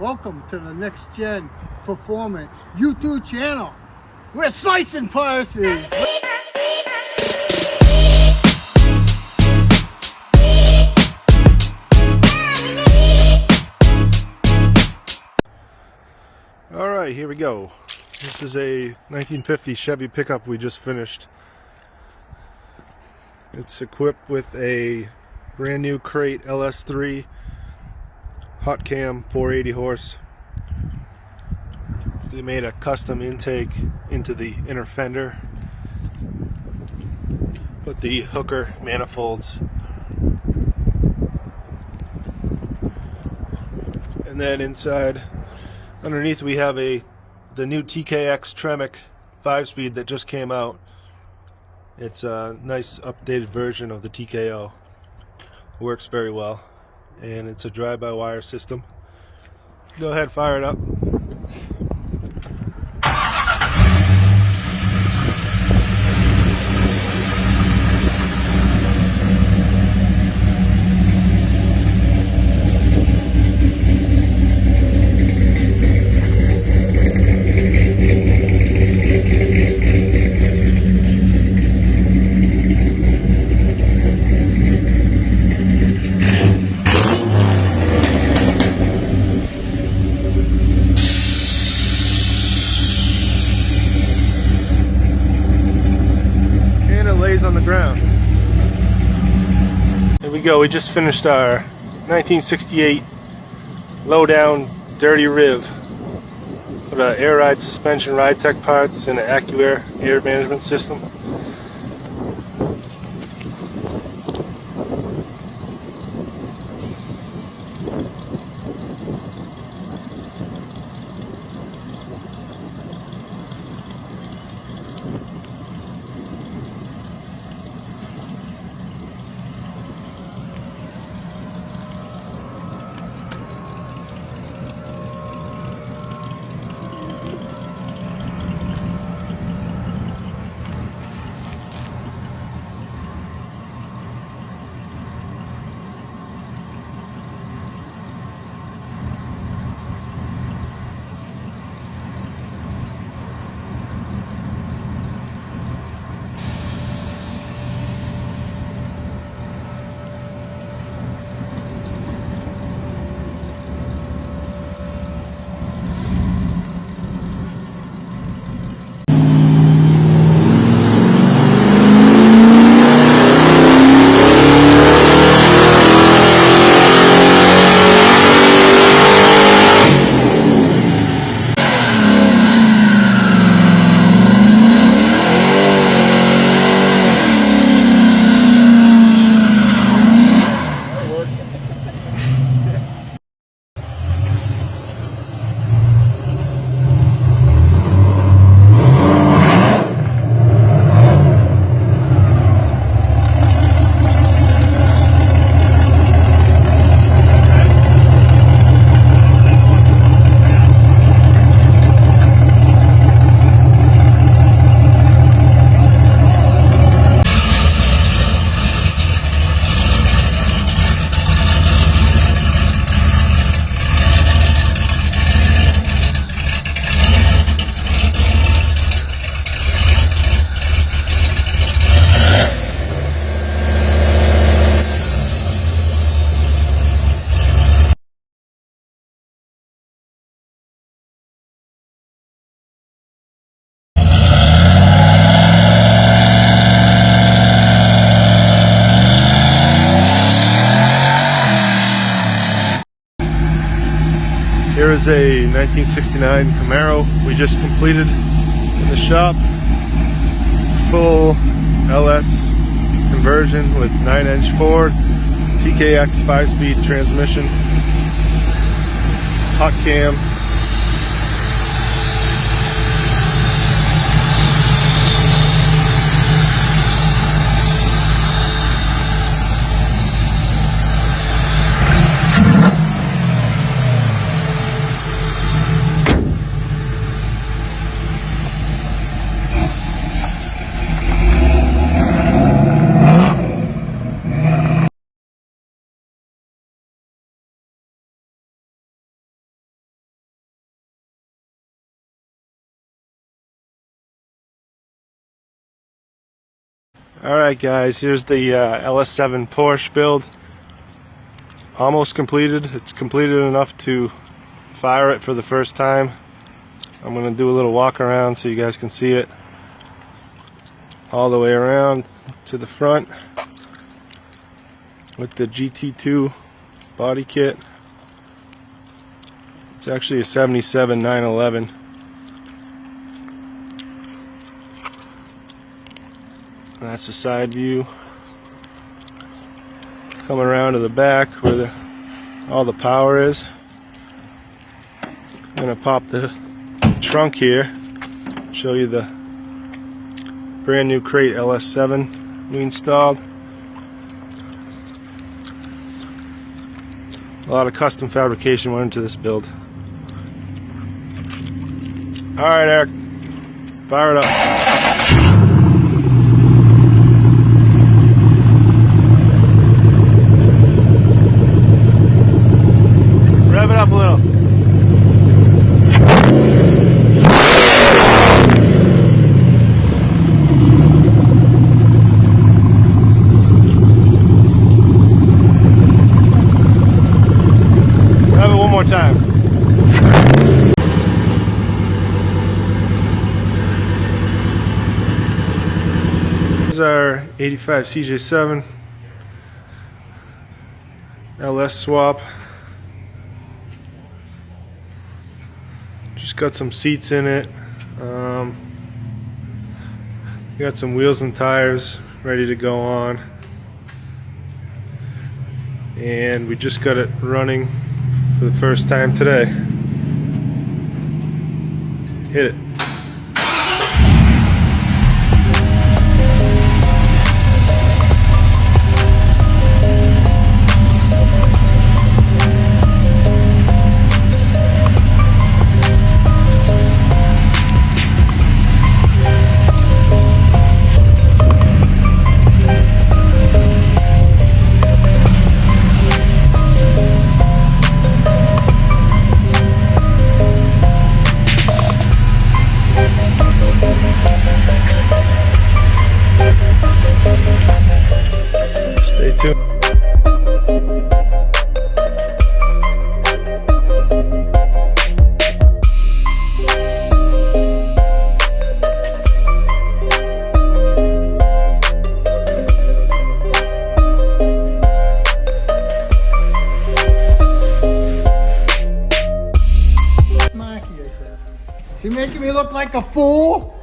Welcome to the Nextgen Performance YouTube channel. We're slicing purses. All right, here we go. This is a 1950 Chevy pickup we just finished. It's equipped with a brand new crate LS3 hot cam 480 horse. They made a custom intake into the inner fender. Put the hooker manifolds. And then inside, underneath, we have the new TKX Tremec 5-speed that just came out. It's a nice updated version of the TKO. Works very well, and it's a drive-by-wire system. Go ahead, fire it up. Lays on the ground. Here we go. We just finished our 1968 low down dirty Riv with an air ride suspension, ride tech parts, and an AccuAir air management system. Here is a 1969 Camaro we just completed in the shop. Full LS conversion with 9-inch Ford, TKX 5-speed transmission, hot cam, Alright guys, here's the LS7 Porsche build. Almost completed. It's completed enough to fire it for the first time. I'm going to do a little walk around so you guys can see it all the way around to the front with the GT2 body kit. It's actually a 77 911. That's the side view. Coming around to the back where all the power is. I'm going to pop the trunk here, show you the brand new crate LS7 we installed. A lot of custom fabrication went into this build. Alright Eric, fire it up. Rev it up a little. Rev it one more time. Here's our 85 CJ7 LS swap. Just got some seats in it. Got some wheels and tires ready to go on. And we just got it running for the first time today. Hit it. Stay tuned. Marky, I said. Is he making me look like a fool?